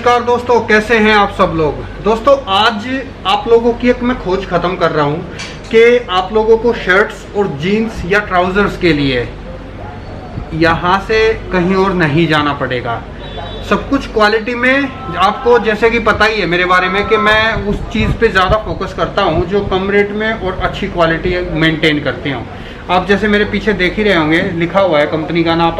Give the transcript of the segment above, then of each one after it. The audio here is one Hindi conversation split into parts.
नमस्कार दोस्तों, कैसे हैं आप सब लोग। दोस्तों आज आप लोगों की एक मैं खोज ख़त्म कर रहा हूं कि आप लोगों को शर्ट्स और जीन्स या ट्राउज़र्स के लिए यहां से कहीं और नहीं जाना पड़ेगा। सब कुछ क्वालिटी में आपको जैसे कि पता ही है मेरे बारे में कि मैं उस चीज़ पे ज़्यादा फोकस करता हूं जो कम रेट में और अच्छी क्वालिटी मेंटेन करते हो। आप जैसे मेरे पीछे देख ही रहे होंगे, लिखा हुआ है कंपनी का नाम।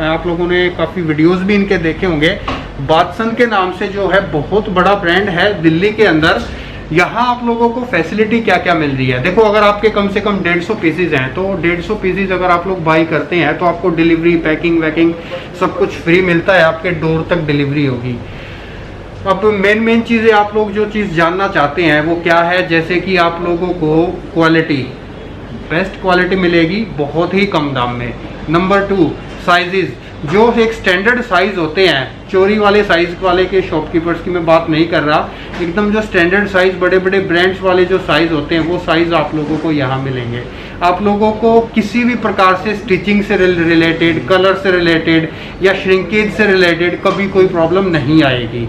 आप लोगों ने काफ़ी वीडियोस भी इनके देखे होंगे। बादसन के नाम से जो है बहुत बड़ा ब्रांड है दिल्ली के अंदर। यहाँ आप लोगों को फैसिलिटी क्या क्या मिल रही है देखो। अगर आपके कम से कम 150 पीसीज हैं तो 150 पीसीज अगर आप लोग बाई करते हैं तो आपको डिलीवरी, पैकिंग वैकिंग सब कुछ फ्री मिलता है। आपके डोर तक डिलीवरी होगी। अब मेन चीज़ें आप लोग जो चीज़ जानना चाहते हैं वो क्या है, जैसे कि आप लोगों को क्वालिटी, बेस्ट क्वालिटी मिलेगी बहुत ही कम दाम में। नंबर 2, साइजेस जो एक स्टैंडर्ड साइज़ होते हैं, चोरी वाले साइज़ वाले के शॉपकीपर्स की मैं बात नहीं कर रहा, एकदम जो स्टैंडर्ड साइज़ बड़े बड़े ब्रांड्स वाले जो साइज़ होते हैं वो साइज़ आप लोगों को यहाँ मिलेंगे। आप लोगों को किसी भी प्रकार से स्टिचिंग से रिलेटेड, कलर से रिलेटेड या श्रिंकेज से रिलेटेड कभी कोई प्रॉब्लम नहीं आएगी।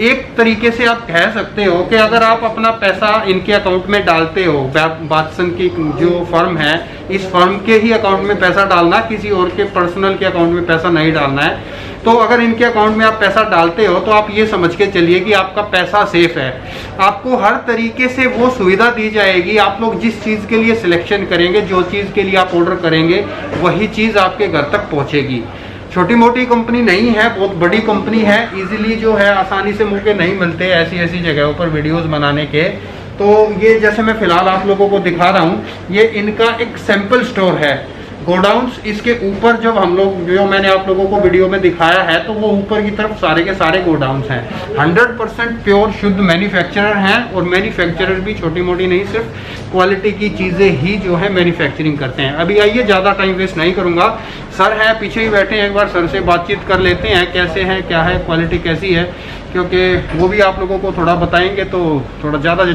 एक तरीके से आप कह सकते हो कि अगर आप अपना पैसा इनके अकाउंट में डालते हो, बादसन की जो फर्म है इस फर्म के ही अकाउंट में पैसा डालना, किसी और के पर्सनल के अकाउंट में पैसा नहीं डालना है। तो अगर इनके अकाउंट में आप पैसा डालते हो तो आप ये समझ के चलिए कि आपका पैसा सेफ है। आपको हर तरीके से वो सुविधा दी जाएगी। आप लोग जिस चीज़ के लिए सिलेक्शन करेंगे, जो चीज़ के लिए आप ऑर्डर करेंगे वही चीज़ आपके घर तक पहुँचेगी। छोटी मोटी कंपनी नहीं है, बहुत बड़ी कंपनी है। इजीली जो है आसानी से मौके नहीं मिलते ऐसी जगहों पर वीडियोस बनाने के। तो ये जैसे मैं फ़िलहाल आप लोगों को दिखा रहा हूँ, ये इनका एक सैंपल स्टोर है। गोडाउन्स इसके ऊपर जब हम लोग जो मैंने आप लोगों को वीडियो में दिखाया है तो वो ऊपर की तरफ सारे के सारे गोडाउन्स हैं। 100% प्योर शुद्ध मैन्युफैक्चरर हैं और मैन्युफैक्चरर भी छोटी मोटी नहीं, सिर्फ क्वालिटी की चीज़ें ही जो है मैन्युफैक्चरिंग करते हैं। अभी आइए, ज़्यादा टाइम वेस्ट नहीं करूँगा। सर हैं पीछे ही बैठे हैं, एक बार सर से बातचीत कर लेते हैं कैसे हैं, क्या है, क्वालिटी कैसी है, क्योंकि वो भी आप लोगों को थोड़ा बताएंगे तो थोड़ा ज़्यादा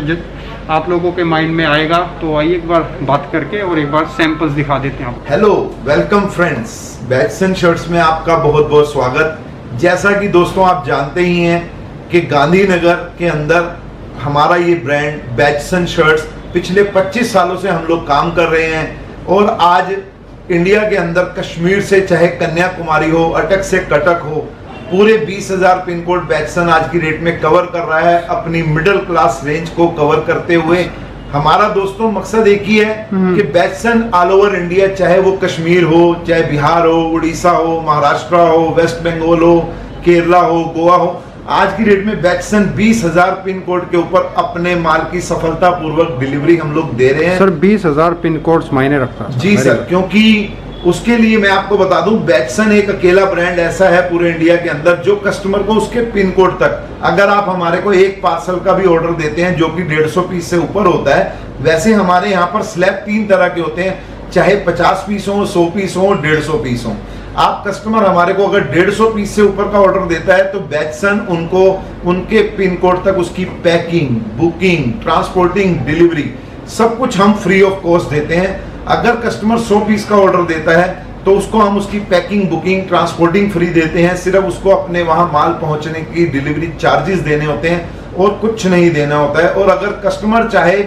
आप लोगों के माइंड में आएगा। तो आइए एक बार बात करके और एक बार सैंपल्स दिखा देते हैं आपको। Hello, welcome friends, Bateson shirts में आपका बहुत बहुत स्वागत। जैसा कि दोस्तों आप जानते ही हैं कि गांधीनगर के अंदर हमारा ये ब्रांड बैटसन शर्ट्स पिछले 25 सालों से हम लोग काम कर रहे हैं और आज इंडिया के अंदर कश्मीर से चाहे कन्याकुमारी हो, अटक से कटक हो, पूरे 20,000 पिन कोड बैटसन आज की डेट में कवर कर रहा है। अपनी मिडिल क्लास रेंज को कवर करते हुए हमारा दोस्तों मकसद एक ही है कि बैटसन ऑल ओवर इंडिया, चाहे वो कश्मीर हो, चाहे बिहार हो, उड़ीसा हो, महाराष्ट्र हो, वेस्ट बंगाल हो, केरला हो, गोवा हो, आज की डेट में बैटसन 20,000 पिन कोड के ऊपर अपने माल की सफलतापूर्वक डिलीवरी हम लोग दे रहे हैं। सर 20,000 पिन कोड्स मायने रखता है जी सर, क्योंकि उसके लिए मैं आपको बता दूं, बैटसन एक अकेला ब्रांड ऐसा है पूरे इंडिया के अंदर जो कस्टमर को उसके पिन कोड तक, अगर आप हमारे को एक पार्सल का भी ऑर्डर देते हैं जो कि 150 पीस से ऊपर होता है, वैसे हमारे यहाँ पर स्लैब 3 तरह के होते हैं, चाहे 50 पीस हो, 100 पीस हो, 150 पीस हो। आप कस्टमर हमारे को अगर 150 पीस से ऊपर का ऑर्डर देता है तो बैटसन उनको उनके पिन कोड तक उसकी पैकिंग, बुकिंग, ट्रांसपोर्टिंग, डिलीवरी सब कुछ हम फ्री ऑफ कॉस्ट देते हैं। अगर कस्टमर 100 पीस का ऑर्डर देता है तो उसको हम उसकी पैकिंग, बुकिंग, ट्रांसपोर्टिंग फ्री देते हैं। सिर्फ उसको अपने वहां माल पहुंचने की डिलीवरी चार्जेस देने होते हैं और कुछ नहीं देना होता है। और अगर कस्टमर चाहे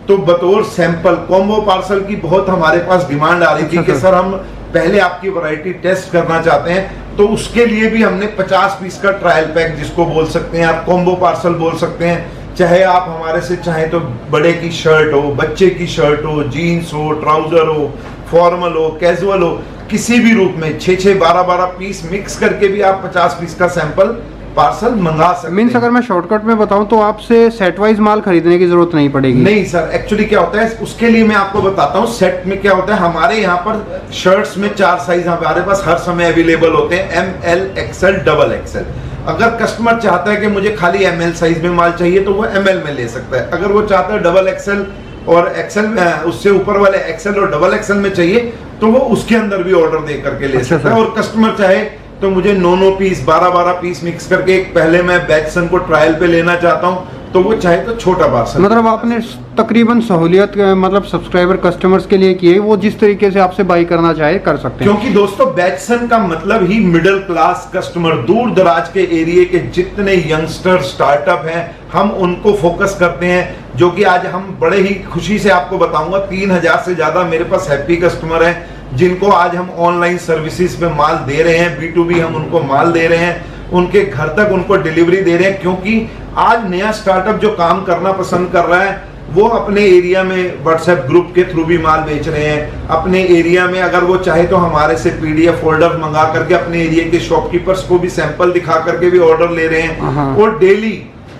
तो बतौर सैंपल कॉम्बो पार्सल की बहुत हमारे पास डिमांड आ रही थी कि सर हम पहले आपकी वैरायटी टेस्ट करना चाहते हैं, तो उसके लिए भी हमने 50 पीस का ट्रायल पैक, जिसको बोल सकते हैं आप कॉम्बो पार्सल बोल सकते हैं। चाहे आप हमारे से चाहे तो बड़े की शर्ट हो, बच्चे की शर्ट हो, जीन्स हो, ट्राउजर हो, फॉर्मल हो, कैजुअल हो, किसी भी रूप में 6-6, 12-12 पीस मिक्स करके भी आप 50 पीस का सैंपल पार्सल मंगा सकते हैं। मीन्स अगर मैं शॉर्टकट में बताऊं तो आपसे सेट वाइज माल खरीदने की जरूरत नहीं पड़ेगी। नहीं सर, एक्चुअली क्या होता है उसके लिए मैं आपको बताता हूँ। सेट में क्या होता है, हमारे यहाँ पर शर्ट्स में 4 साइज हमारे पास हर समय अवेलेबल होते हैं, ML, XL, XXL। अगर कस्टमर चाहता है कि मुझे खाली ML साइज में माल चाहिए तो वो ML में ले सकता है। अगर वो चाहता है XXL और XL, उससे ऊपर वाले XL और XXL में चाहिए तो वो उसके अंदर भी ऑर्डर दे करके ले सकता है। और कस्टमर चाहे तो मुझे 9 पीस, 12-12 पीस मिक्स करके, एक पहले मैं बैटसन को ट्रायल पे लेना चाहता हूँ तो वो चाहे तो छोटा पार्सल। मतलब आपने तकरीबन सहूलियत मतलब सब्सक्राइबर कस्टमर्स के लिए की है, वो जिस तरीके से आपसे बाई करना चाहे कर सकते हैं। क्योंकि दोस्तों बैटसन का मतलब ही मिडिल क्लास कस्टमर, दूर दराज के एरिया के जितने यंगस्टर स्टार्टअप हैं हम उनको फोकस करते हैं, जो कि आज हम बड़े ही खुशी से आपको बताऊंगा 3000 से ज्यादा मेरे पास हैप्पी कस्टमर हैं, जिनको आज हम ऑनलाइन सर्विसेज पे माल दे रहे हैं, B2B हम उनको माल दे रहे हैं, उनके घर तक उनको डिलीवरी दे रहे हैं। क्योंकि आज नया स्टार्टअप जो काम करना पसंद कर रहा है वो अपने एरिया में व्हाट्सएप ग्रुप के थ्रू भी माल बेच रहे हैं, अपने एरिया में अगर वो चाहे तो हमारे से PDF फोल्डर मंगा करके अपने एरिया के शॉपकीपर्स को भी सैंपल दिखा करके भी ऑर्डर ले रहे हैं। और डेली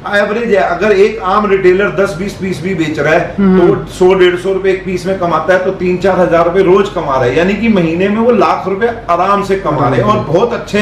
एवरेज है, अगर एक आम रिटेलर 10-20 पीस भी बेच रहा है तो 100-150 रुपए एक पीस में कमाता है, तो 3-4 हजार रुपए रोज कमा रहा है, यानी कि महीने में वो लाख रुपए आराम से कमा रहे हैं। और बहुत अच्छे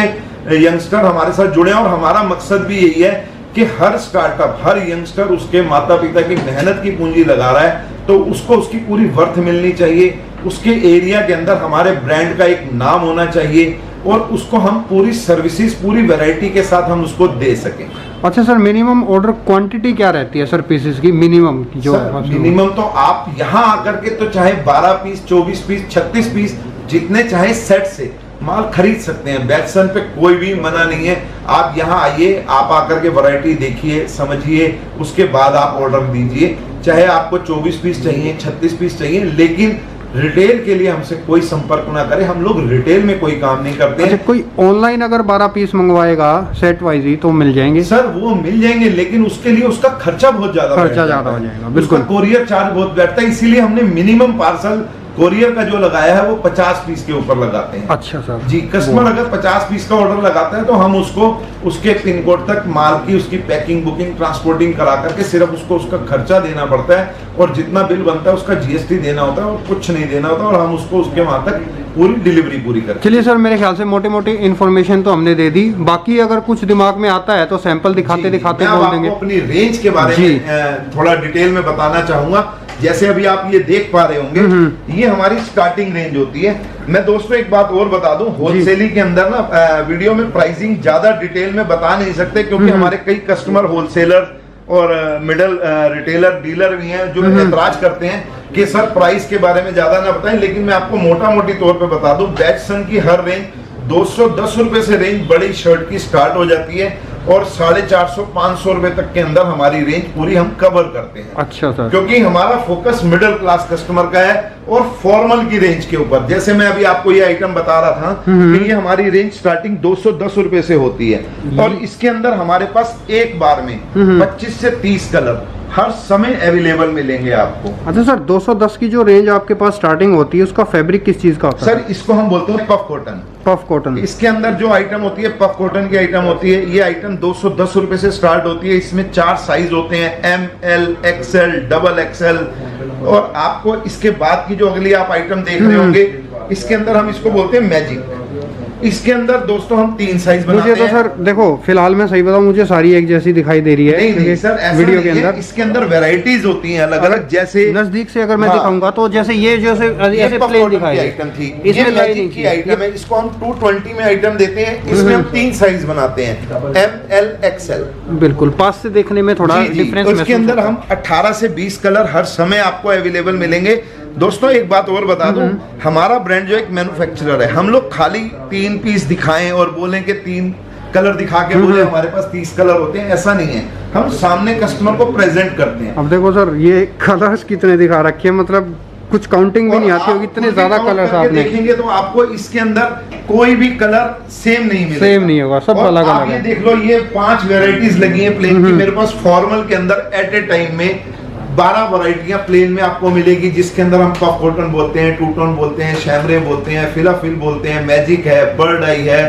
यंगस्टर हमारे साथ जुड़े हैं और हमारा मकसद भी यही है कि हर स्टार्टअप, हर यंगस्टर उसके माता पिता की मेहनत की पूंजी लगा रहा है तो उसको उसकी पूरी वर्थ मिलनी चाहिए, उसके एरिया के अंदर हमारे ब्रांड का एक नाम होना चाहिए और उसको हम पूरी सर्विसेज पूरी वैरायटी के साथ हम उसको दे सकें। अच्छा सर, मिनिमम ऑर्डर क्वांटिटी क्या रहती है सर पीसेस की? मिनिमम जो मिनिमम तो आप यहाँ आकर के तो चाहे 12 पीस 24 पीस 36 पीस जितने चाहे सेट से माल खरीद सकते हैं। बैटसन पे कोई भी मना नहीं है, आप यहाँ आइए, आप आकर के वैरायटी देखिए, समझिए, उसके बाद आप ऑर्डर दीजिए। चाहे आपको 24 पीस चाहिए 36 पीस चाहिए, लेकिन रिटेल के लिए हमसे कोई संपर्क ना करें, हम लोग रिटेल में कोई काम नहीं करते। अच्छा, कोई ऑनलाइन अगर 12 पीस मंगवाएगा सेट वाइज ही तो मिल जाएंगे? सर वो मिल जाएंगे, लेकिन उसके लिए उसका खर्चा बहुत ज्यादा हो जाएगा। बिल्कुल, कोरियर चार्ज बहुत बैठता है, इसीलिए हमने मिनिमम पार्सल कोरियर का जो लगाया है वो 50 पीस के ऊपर लगाते हैं। अच्छा सर जी, कस्टमर अगर 50 पीस का ऑर्डर लगाता है तो हम उसको उसके पिन कोड तक माल की उसकी पैकिंग बुकिंग ट्रांसपोर्टिंग करा करके सिर्फ उसको उसका खर्चा देना पड़ता है और जितना बिल बनता है उसका GST देना होता है और कुछ नहीं देना होता और हम उसको उसके वहां तक पूरी डिलीवरी पूरी करते हैं। चलिए सर, मेरे ख्याल से मोटी मोटी इन्फॉर्मेशन तो हमने दे दी, बाकी अगर कुछ दिमाग में आता है तो सैंपल दिखाते दिखाते बोल देंगे। अपनी रेंज के बारे में थोड़ा डिटेल में बताना चाहूंगा। जैसे अभी आप ये देख पा रहे होंगे, ये हमारी स्टार्टिंग रेंज होती है। मैं दोस्तों एक बात और बता दूं, होलसेलिंग के अंदर ना वीडियो में प्राइसिंग ज्यादा डिटेल में बता नहीं सकते, क्योंकि हमारे कई कस्टमर होलसेलर और मिडल रिटेलर डीलर भी हैं जो एतराज करते हैं कि सर प्राइस के बारे में ज्यादा ना बताएं। लेकिन मैं आपको मोटा मोटी तौर पे बता दूं, बैटसन की हर रेंज 210 रुपए से रेंज बड़ी शर्ट की स्टार्ट हो जाती है और 450-500 रुपए तक के अंदर हमारी रेंज पूरी हम कवर करते हैं। अच्छा सर, क्योंकि हमारा फोकस मिडिल क्लास कस्टमर का है और फॉर्मल की रेंज के ऊपर। जैसे मैं अभी आपको ये आइटम बता रहा था कि ये हमारी रेंज स्टार्टिंग 210 रुपए से होती है और इसके अंदर हमारे पास एक बार में 25 से 30 कलर हर समय अवेलेबल मिलेंगे आपको। अच्छा सर, 210 की जो रेंज आपके पास स्टार्टिंग होती है उसका फैब्रिक किस चीज का होता है? सर इसको हम बोलते हैं पफ कॉटन। Puff cotton. इसके अंदर जो आइटम होती है पफ कॉटन की आइटम होती है। ये आइटम 210 रुपए से स्टार्ट होती है। इसमें 4 साइज होते हैं, ML, XL, XXL। और आपको इसके बाद की जो अगली आप आइटम देख रहे होंगे, इसके अंदर हम इसको बोलते हैं मैजिक। इसके अंदर दोस्तों हम 3 साइज बनाते हैं। मुझे तो सर देखो, फिलहाल मैं सही बताऊं, मुझे सारी एक जैसी दिखाई दे रही है। नहीं सर, ऐसा वीडियो के अंदर इसके अंदर वैरायटीज होती हैं अलग अलग। जैसे नजदीक से अगर मैं दिखाऊंगा तो जैसे ये जैसे ऐसे प्लेन दिखाई आइटम थी, इसमें मैजिक की आइटम है। इसको हम 220 में आइटम देते हैं। इसमें हम 3 साइज बनाते हैं, ML, XL। बिल्कुल पास से देखने में थोड़ा डिफरेंस। इसके अंदर हम 18 से 20 कलर हर समय आपको अवेलेबल मिलेंगे। दोस्तों एक बात और बता दूं, हमारा ब्रांड जो एक मैन्युफैक्चरर है, हम लोग खाली 3 पीस दिखाएं और बोलें कि 3 कलर दिखा के बोले हमारे पास 30 कलर होते हैं, ऐसा नहीं है। हम सामने कस्टमर को प्रेजेंट करते हैं। अब देखो सर, ये कलर्स कितने दिखा रखे हैं, मतलब कुछ काउंटिंग भी नहीं आती होगी, इतने ज्यादा कलर्स आपने देखेंगे तो आपको इसके अंदर कोई भी कलर सेम नहीं मिलेगा। सेम नहीं होगा, सब अलग अलग है। ये देख लो, ये 5 वेराइटीज लगी हैं प्लेन की। मेरे पास फॉर्मल के अंदर एट ए टाइम में 12 वैरायटियां प्लेन में आपको मिलेगी, जिसके अंदर हम पफ कॉटन बोलते हैं, टू टोन बोलते हैं, शैमरे बोलते हैं, फिलाफिल बोलते हैं, मैजिक है, बर्ड आई है।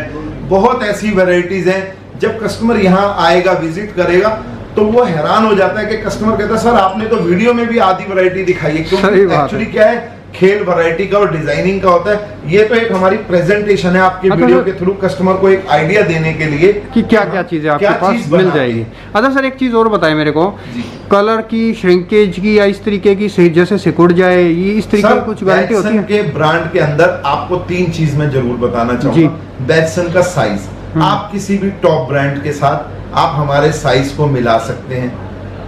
बहुत ऐसी वैरायटीज हैं। जब कस्टमर यहाँ आएगा, विजिट करेगा, तो वो हैरान हो जाता है कि कस्टमर कहता है सर आपने तो वीडियो में भी आधी वैरायटी दिखाई है। क्योंकि एक्चुअली क्या है, खेल वैरायटी का और डिजाइनिंग का होता है। ये तो एक हमारी प्रेजेंटेशन है आपके वीडियो के थ्रू कस्टमर को एक आइडिया देने के लिए कि क्या क्या चीजें आपके पास मिल जाएगी। अच्छा सर, एक चीज और बताएं मेरे को, कलर की, श्रिंकेज की या इस तरीके की जैसे सिकुड़ जाए, ये इस तरीके की कुछ गारंटी होती है? के ब्रांड के अंदर आपको 3 चीज मैं जरूर बताना चाहूंगा। बैटसन का साइज, आप किसी भी टॉप ब्रांड के साथ आप हमारे साइज को मिला सकते हैं।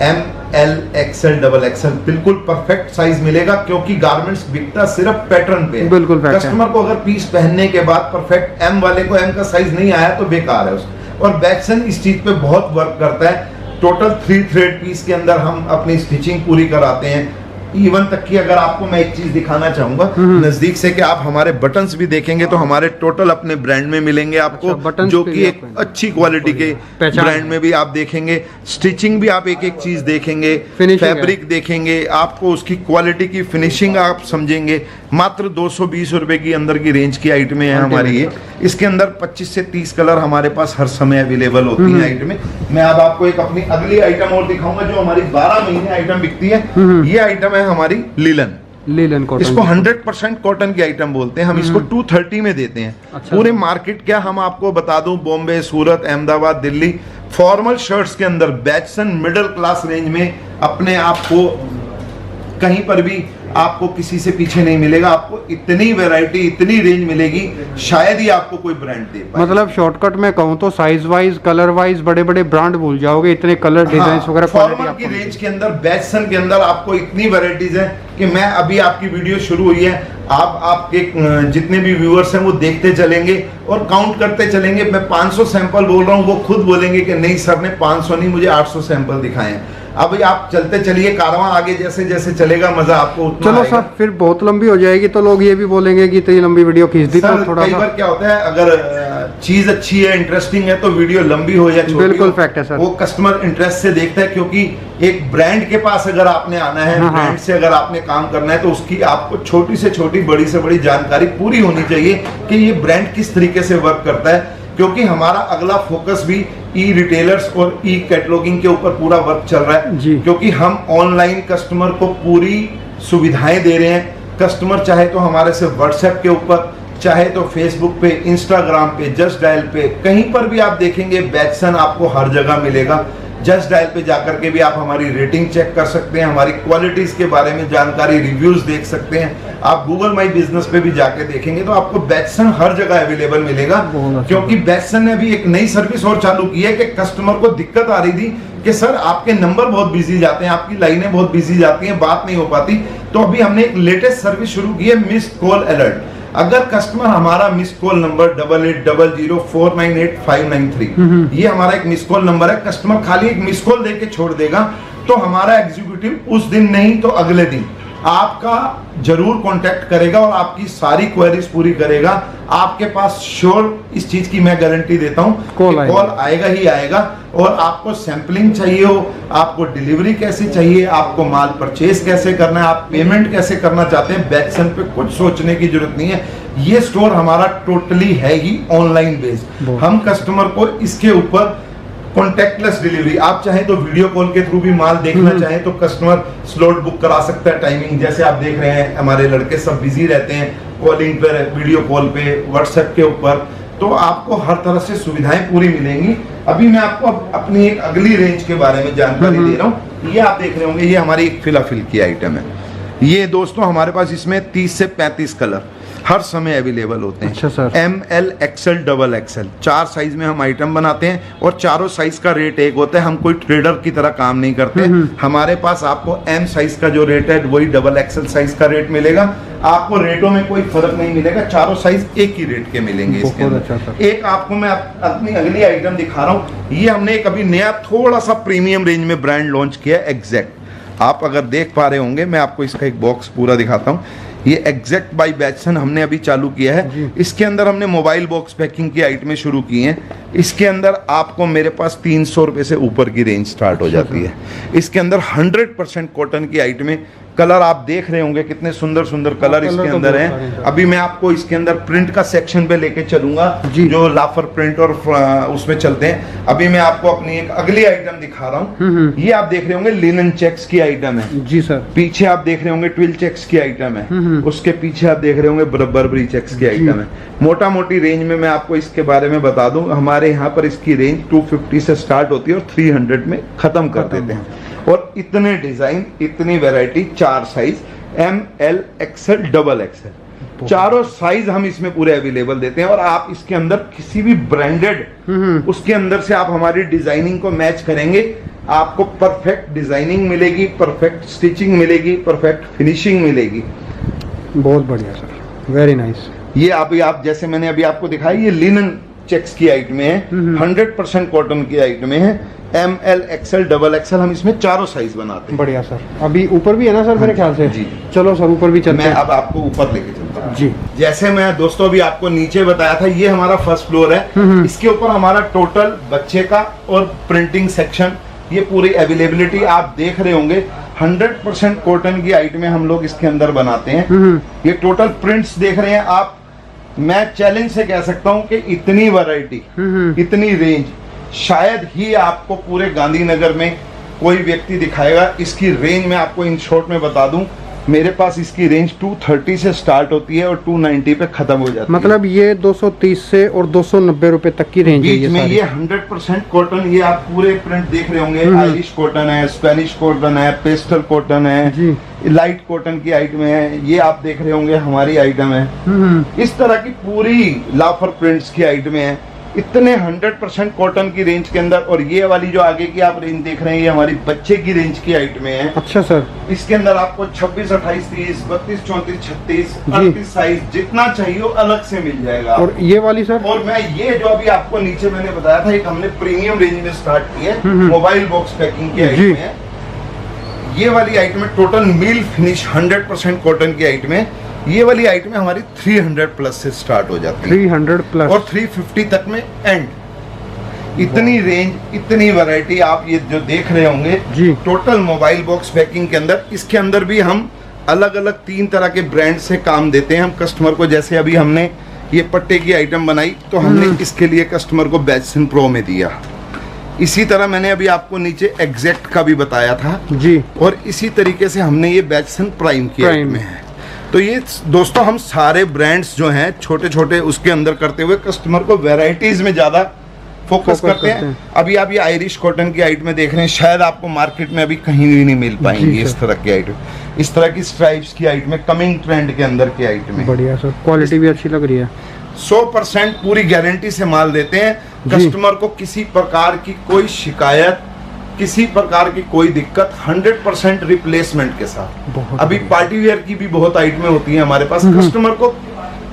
M L XL double XL बिल्कुल परफेक्ट साइज मिलेगा, क्योंकि गारमेंट्स बिकता सिर्फ पैटर्न पे है। बिल्कुल कस्टमर को अगर पीस पहनने के बाद परफेक्ट एम वाले को एम का साइज नहीं आया तो बेकार है उसको। और बैक्सन इस चीज पे बहुत वर्क करता है। टोटल 3 थ्रेड पीस के अंदर हम अपनी स्टिचिंग पूरी कराते हैं। इवन तक कि अगर आपको मैं एक चीज दिखाना चाहूंगा नजदीक से, कि आप हमारे बटन्स भी देखेंगे तो हमारे टोटल अपने ब्रांड में मिलेंगे आपको। अच्छा, जो कि एक अच्छी क्वालिटी के ब्रांड में भी आप देखेंगे। स्टिचिंग भी आप एक एक चीज देखेंगे, फैब्रिक देखेंगे, आपको उसकी क्वालिटी की फिनिशिंग आप समझेंगे। मात्र 220 रुपए की अंदर की रेंज की आइटमें हैं हमारी ये। इसके अंदर 25 से 30 कलर हमारे पास हर समय अवेलेबल होती हैं आइटमें। मैं अब आपको एक अपनी अगली आइटम और दिखाऊंगा जो हमारी 12 महीने आइटम बिकती है। ये आइटम है हमारी लीलन कॉटन। इसको 100% कॉटन की आइटम बोलते हैं। हम इसको 230 में देते हैं। अच्छा। पूरे मार्केट क्या हम आपको बता दूं, बॉम्बे, सूरत, अहमदाबाद, दिल्ली फॉर्मल शर्ट्स के अंदर बैचसन मिडिल क्लास रेंज में अपने आप को कहीं पर भी आपको किसी से पीछे नहीं मिलेगा। आपको इतनी वैरायटी, इतनी रेंज मिलेगी, शायद ही आपको कोई ब्रांड दे पाए। मतलब शॉर्टकट में कहूँ तो साइज वाइज, कलर वाइज बड़े बड़े ब्रांड भूल जाओगे, इतने कलर डिजाइन वगैरह। फॉर्मल की रेंज के अंदर, बैचसन के अंदर आपको इतनी वैरायटीज है कि मैं अभी आपकी वीडियो शुरू हुई है, आप आपके जितने भी व्यूअर्स हैं वो देखते चलेंगे और काउंट करते चलेंगे। मैं 500 सैंपल बोल रहा हूँ, वो खुद बोलेंगे कि नहीं सर ने 500 नहीं, मुझे 800 सैंपल दिखाए हैं। अब आप चलते चलिए, कारवां आगे जैसे जैसे चलेगा मजा आपको उतना चलो सर, फिर बहुत लंबी हो जाएगी तो लोग ये भी बोलेंगे कि इतनी लंबी वीडियो खींच दी। तो थोड़ा कई बार क्या होता है, अगर चीज अच्छी है, इंटरेस्टिंग है, तो वीडियो लंबी हो या छोटी बिल्कुल फैक्ट है सर, वो कस्टमर इंटरेस्ट से देखता है। क्योंकि एक ब्रांड के पास अगर आपने आना है, ब्रांड से अगर आपने काम करना है, तो उसकी आपको छोटी से छोटी, बड़ी से बड़ी जानकारी पूरी होनी चाहिए कि ये ब्रांड किस तरीके से वर्क करता है। क्योंकि हमारा अगला फोकस भी ई रिटेलर्स और ई कैटलॉगिंग के ऊपर पूरा वर्क चल रहा है। क्योंकि हम ऑनलाइन कस्टमर को पूरी सुविधाएं दे रहे हैं। कस्टमर चाहे तो हमारे से व्हाट्सएप के ऊपर, चाहे तो फेसबुक पे, इंस्टाग्राम पे, जस्ट डायल पे, कहीं पर भी आप देखेंगे बैचसन आपको हर जगह मिलेगा। जस्ट डायल पे जाकर के भी आप हमारी रेटिंग चेक कर सकते हैं, हमारी क्वालिटीज के बारे में जानकारी, रिव्यूज देख सकते हैं। आप गूगल माई बिजनेस पे भी जाके देखेंगे तो आपको बैचसन हर जगह अवेलेबल मिलेगा। क्योंकि बैचसन ने भी एक नई सर्विस और चालू की है कि कस्टमर को दिक्कत आ रही थी कि सर आपके नंबर बहुत बिजी जाते हैं, आपकी लाइनें बहुत बिजी जाती हैं, बात नहीं हो पाती। तो अभी हमने एक लेटेस्ट सर्विस शुरू की है, मिस्ड कॉल अलर्ट। अगर कस्टमर हमारा मिस कॉल नंबर 8800498593, ये हमारा एक मिस कॉल नंबर है। कस्टमर खाली एक मिस कॉल देके छोड़ देगा तो हमारा एग्जीक्यूटिव उस दिन नहीं तो अगले दिन आपका जरूर कांटेक्ट करेगा और आपकी सारी क्वेरीज पूरी करेगा। आपके पास श्योर इस चीज की मैं गारंटी देता हूं, कॉल आएगा ही आएगा। और आपको सैंपलिंग चाहिए हो, आपको डिलीवरी कैसे चाहिए, आपको माल परचेज कैसे करना है, आप पेमेंट कैसे करना चाहते हैं, बैचसन पे कुछ सोचने की जरूरत नहीं है। ये स्टोर हमारा टोटली है ही ऑनलाइन बेस्ड। हम कस्टमर को इसके ऊपर कॉन्टेक्टलेस डिलीवरी, आप चाहें तो वीडियो कॉल के थ्रू भी माल देखना चाहें तो कस्टमर स्लॉट बुक करा सकता है। टाइमिंग जैसे आप देख रहे हैं, हमारे लड़के सब बिजी रहते हैं कॉलिंग पर, वीडियो कॉल पे, व्हाट्सएप के ऊपर, तो आपको हर तरह से सुविधाएं पूरी मिलेंगी। अभी मैं आपको अपनी एक अगली रेंज के बारे में जानकारी दे रहा हूँ। ये आप देख रहे होंगे, ये हमारी एक फिलाफिल की आइटम है। ये दोस्तों हमारे पास इसमें 30 से 35 कलर हर समय अवेलेबल होते हैं। अच्छा sir. ML, XL, double XL 4 size में हम आइटम बनाते हैं और चारों साइज का रेट एक होता है। हम कोई ट्रेडर की तरह काम नहीं करते। हमारे पास आपको M साइज का जो रेट है वही डबल XL साइज का रेट मिलेगा। आपको रेटों में कोई फर्क नहीं मिलेगा, चारों साइज एक ही रेट के मिलेंगे इसके अंदर। अच्छा, एक आपको मैं अपनी अगली आइटम दिखा रहा हूँ। ये हमने एक अभी नया थोड़ा सा प्रीमियम रेंज में ब्रांड लॉन्च किया है, एग्जैक्ट। आप अगर देख पा रहे होंगे, मैं आपको इसका एक बॉक्स पूरा दिखाता हूँ। ये एग्जैक्ट बाय बैचसन हमने अभी चालू किया है। इसके अंदर हमने मोबाइल बॉक्स पैकिंग की आइटमें शुरू की हैं। इसके अंदर आपको मेरे पास 300 रुपये से ऊपर की रेंज स्टार्ट हो जाती है। इसके अंदर 100% कॉटन की आइटमें, कलर आप देख रहे होंगे कितने सुंदर सुंदर कलर इसके अंदर हैं। अभी मैं आपको इसके अंदर प्रिंट का सेक्शन पे लेके चलूंगा, जो लाफर प्रिंट और उसमें चलते हैं। अभी मैं आपको अपनी एक अगली आइटम दिखा रहा हूँ। ये आप देख रहे होंगे लिनन चेक्स की आइटम है। जी सर। पीछे आप देख रहे होंगे ट्विल चेक्स की आइटम है। उसके पीछे आप देख रहे होंगे बर्बरी चेक्स की आइटम है। मोटा मोटी रेंज में मैं आपको इसके बारे में बता दूं, हमारे यहाँ पर इसकी रेंज 250 से स्टार्ट होती है और 300 में खत्म कर देते हैं। और इतने डिजाइन, इतनी variety, 4 size, ML, XL, double XL। चारों साइज हम इसमें पूरे अवेलेबल देते हैं। और आप इसके अंदर किसी भी ब्रांडेड उसके अंदर से आप हमारी डिजाइनिंग को मैच करेंगे, आपको परफेक्ट डिजाइनिंग मिलेगी, परफेक्ट स्टिचिंग मिलेगी, परफेक्ट फिनिशिंग मिलेगी। बहुत बढ़िया सर, वेरी नाइस। ये आप जैसे मैंने अभी आपको दिखाया, ये लिनन चेक्स की आइटम है, 100% कॉटन की आइटम है। ML XL XXL हम इसमें चारों साइज बनाते हैं। बढ़िया सर। अभी ऊपर भी है ना सर मेरे ख्याल से? जी। चलो सर ऊपर भी चलते हैं। मैं अब आपको ऊपर लेके चलता हूँ जी। जैसे मैं दोस्तों अभी आपको नीचे बताया था, ये हमारा फर्स्ट फ्लोर है। इसके ऊपर हमारा टोटल बच्चे का और प्रिंटिंग सेक्शन, ये पूरी अवेलेबिलिटी आप देख रहे होंगे। 100% कॉटन की आइटमें हम लोग इसके अंदर बनाते हैं। ये टोटल प्रिंट्स देख रहे हैं आप। मैं चैलेंज से कह सकता हूं कि इतनी वैरायटी, इतनी रेंज शायद ही आपको पूरे गांधीनगर में कोई व्यक्ति दिखाएगा। इसकी रेंज मैं आपको इन शॉर्ट में बता दूं, मेरे पास इसकी रेंज 230 से स्टार्ट होती है और 290 पे खत्म हो जाती है। मतलब ये 230 से और 290 रुपए तक की रेंज है बीच में। ये 100% कॉटन, ये आप पूरे प्रिंट देख रहे होंगे। आयरिश कॉटन है, स्पेनिश कॉटन है, पेस्टल कॉटन है जी, लाइट कॉटन की आइटम है, ये आप देख रहे होंगे हमारी आइटम है। इस तरह की पूरी लाफर प्रिंट्स की आइटमें हैं, इतने 100% कॉटन की रेंज के अंदर। और ये वाली जो आगे की आप रेंज देख रहे हैं, ये हमारी बच्चे की रेंज की आइटमें हैं। अच्छा सर। इसके अंदर आपको 26, 28, 30, 32, 34, 36, 38 साइज जितना चाहिए वो अलग से मिल जाएगा। और ये वाली सर? और मैं ये जो अभी आपको नीचे मैंने बताया था, एक हमने प्रीमियम रेंज में स्टार्ट की है, मोबाइल बॉक्स पैकिंग की आइटम है। ये वाली आइटम टोटल मिल फिनिश 100% कॉटन की आइटम है। ये वाली आइटम हमारी 300 प्लस से स्टार्ट हो जाती है, 300 प्लस और 350 तक में एंड। इतनी रेंज, इतनी वैरायटी आप ये जो देख रहे होंगे जी। टोटल मोबाइल बॉक्स पैकिंग के अंदर, इसके अंदर भी हम अलग अलग 3 तरह के ब्रांड से काम देते हैं हम कस्टमर को। जैसे अभी हमने ये पट्टे की आइटम बनाई तो हमने इसके लिए कस्टमर को बैचसन प्रो में दिया। इसी तरह मैंने अभी आपको नीचे एग्जैक्ट का भी बताया था जी, और इसी तरीके से हमने ये बैचसन प्राइम की आइटम में है। तो ये दोस्तों हम सारे ब्रांड्स जो हैं छोटे छोटे उसके अंदर करते हुए कस्टमर को वैरायटीज में ज्यादा फोकस करते हैं। अभी आप ये आयरिश कॉटन की आइटम देख रहे हैं, शायद आपको मार्केट में अभी कहीं भी नहीं मिल पाएंगी इस तरह की आइटम। इस तरह की स्ट्राइप्स की आइटम, कमिंग ट्रेंड के अंदर की आइटम। बढ़िया सर, क्वालिटी भी अच्छी लग रही है। 100% पूरी गारंटी से माल देते हैं कस्टमर को। किसी प्रकार की कोई शिकायत, किसी प्रकार की कोई दिक्कत, 100% रिप्लेसमेंट के साथ। अभी पार्टी वेयर की भी बहुत आइटमें होती हैं हमारे पास। कस्टमर को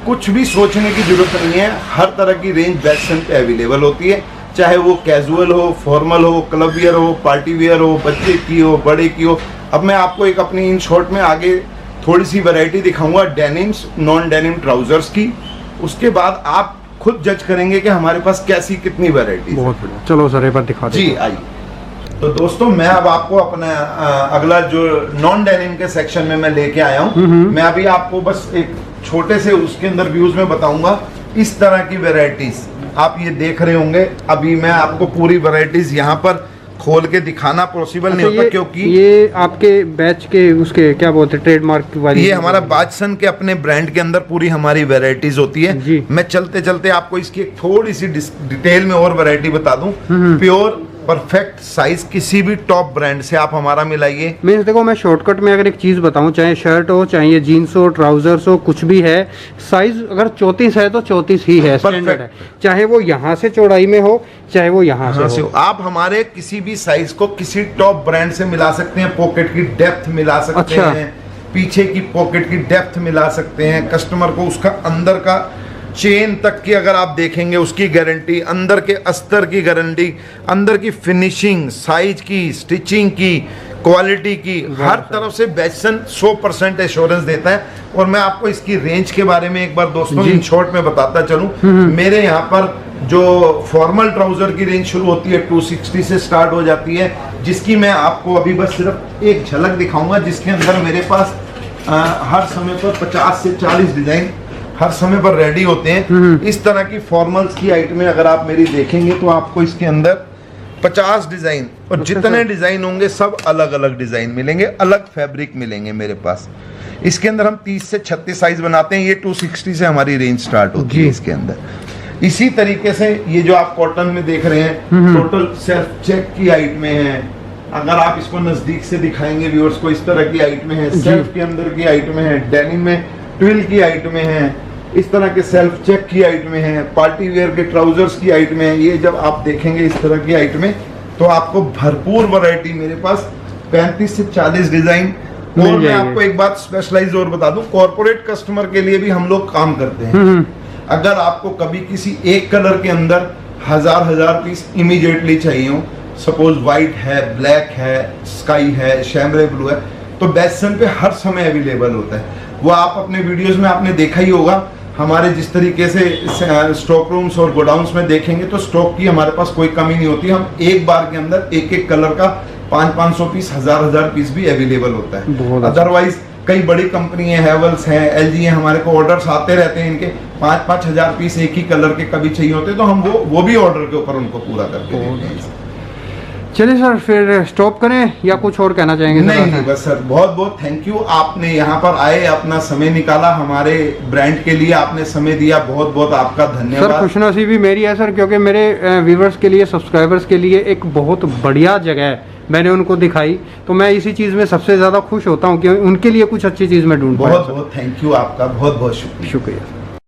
कुछ भी सोचने की जरूरत नहीं है, हर तरह की रेंज बैचसन पे अवेलेबल होती है, चाहे वो कैजुअल हो, फॉर्मल हो, क्लब वियर हो, पार्टी वेयर हो, बच्चे की हो, बड़े की हो। अब मैं आपको एक अपनी इन शॉर्ट में आगे थोड़ी सी वैरायटी दिखाऊंगा डेनिम्स, नॉन डेनिम ट्राउजर्स की। उसके बाद आप खुद जज करेंगे कि हमारे पास कैसी कितनी वैरायटी। बहुत बढ़िया, चलो सर एक बार दिखा जी आइए। तो दोस्तों मैं अब आपको अपना अगला जो नॉन डेनिम के सेक्शन में मैं लेके आया हूँ। मैं अभी आपको बस एक छोटे से उसके अंदर व्यूज में बताऊंगा इस तरह की वैरायटीज आप ये देख रहे होंगे। अभी मैं आपको पूरी वैरायटीज यहाँ पर खोल के दिखाना पॉसिबल नहीं होता, क्योंकि ये आपके बैच के उसके क्या बोलते हैं ट्रेडमार्क वाली, ये हमारा बाजसन के अपने ब्रांड के अंदर पूरी हमारी वैरायटीज होती है। मैं चलते चलते आपको इसकी एक थोड़ी सी डिटेल में और वैरायटी बता दूं। प्योर परफेक्ट साइज किसी भी टॉप ब्रांड से आप हमारा मिलाइए। मैं देखो, मैं शॉर्टकट में अगर एक चीज बताऊं, चाहे शर्ट हो, चाहे ये जीन्स हो, ट्राउजर्स हो, कुछ भी है, साइज अगर 34 है तो 34 ही है, स्टैंडर्ड है। चाहे वो यहाँ से चौड़ाई में हो, चाहे वो यहाँ से हो। आप हमारे किसी भी साइज को किसी टॉप ब्रांड से मिला सकते हैं। पॉकेट की डेप्थ मिला सकते हैं, पीछे की पॉकेट की डेप्थ मिला सकते हैं। कस्टमर को उसका अंदर का चेन तक की अगर आप देखेंगे उसकी गारंटी, अंदर के अस्तर की गारंटी, अंदर की फिनिशिंग, साइज की, स्टिचिंग की, क्वालिटी की, हर तरफ से बैचसन 100% एश्योरेंस देता है। और मैं आपको इसकी रेंज के बारे में एक बार दोस्तों इन शॉर्ट में बताता चलूं। मेरे यहाँ पर जो फॉर्मल ट्राउजर की रेंज शुरू होती है 260 से स्टार्ट हो जाती है, जिसकी मैं आपको अभी बस सिर्फ एक झलक दिखाऊंगा, जिसके अंदर मेरे पास हर समय पर 50 से 40 डिजाइन हर समय पर रेडी होते हैं। इस तरह की फॉर्मल्स की आइटमें अगर आप मेरी देखेंगे तो आपको इसके अंदर 50 डिजाइन, और जितने डिजाइन होंगे सब अलग अलग डिजाइन मिलेंगे, अलग फैब्रिक मिलेंगे मेरे पास। इसके अंदर हम 30 से 36 साइज बनाते हैं। ये 260 से हमारी रेंज स्टार्ट होती है इसके अंदर। इसी तरीके से ये जो आप कॉटन में देख रहे हैं, टोटल सेल्फ चेक की आइटमें हैं। अगर आप इसको नजदीक से दिखाएंगे व्यूअर्स को, इस तरह की आइटमें हैं, सेल्फ के अंदर की आइटमें हैं, डेनिम में ट्विल की आइटमें हैं, इस तरह के सेल्फ चेक की आइटमें हैं, पार्टी वेयर के ट्राउजर्स की आइटमें हैं। ये जब आप देखेंगे इस तरह की आइटमें तो आपको भरपूर वैरायटी, मेरे पास 35 से 40 डिजाइन। मिल और मैं जाएंगे। आपको एक बात स्पेशलाइज और बता दूं, कॉर्पोरेट कस्टमर के लिए भी हम लोग काम करते हैं। अगर आपको कभी किसी एक कलर के अंदर हजार पीस इमीडिएटली चाहिए हो, सपोज व्हाइट है, ब्लैक है, स्काई है, शैमरे ब्लू है, तो बेस्टसन पे हर समय अवेलेबल होता है। वो आप अपने वीडियोस में आपने देखा ही होगा, हमारे जिस तरीके से स्टॉक रूम्स और गोडाउन्स में देखेंगे तो स्टॉक की हमारे पास कोई कमी नहीं होती। हम एक बार के अंदर एक एक कलर का 500 पीस, हजार पीस भी अवेलेबल होता है। अदरवाइज कई बड़ी कंपनी है, हैवल्स है, एलजी है, हमारे को ऑर्डर्स आते रहते हैं इनके 5-5 हजार पीस एक ही कलर के कभी चाहिए होते हैं, तो हम वो भी ऑर्डर के ऊपर उनको पूरा करके देते हैं। चलिए सर, फिर स्टॉप करें या कुछ और कहना चाहेंगे? नहीं, बस सर, बहुत बहुत थैंक यू, आपने यहाँ पर आए, अपना समय निकाला, हमारे ब्रांड के लिए आपने समय दिया, बहुत बहुत आपका धन्यवाद। सर खुशनसीबी मेरी है सर, क्योंकि मेरे व्यूवर्स के लिए, सब्सक्राइबर्स के लिए एक बहुत बढ़िया जगह है, मैंने उनको दिखाई, तो मैं इसी चीज़ में सबसे ज़्यादा खुश होता हूँ कि उनके लिए कुछ अच्छी चीज़ मैं ढूंढ पाया। बहुत बहुत थैंक यू आपका, बहुत बहुत शुक्रिया। शुक्रिया।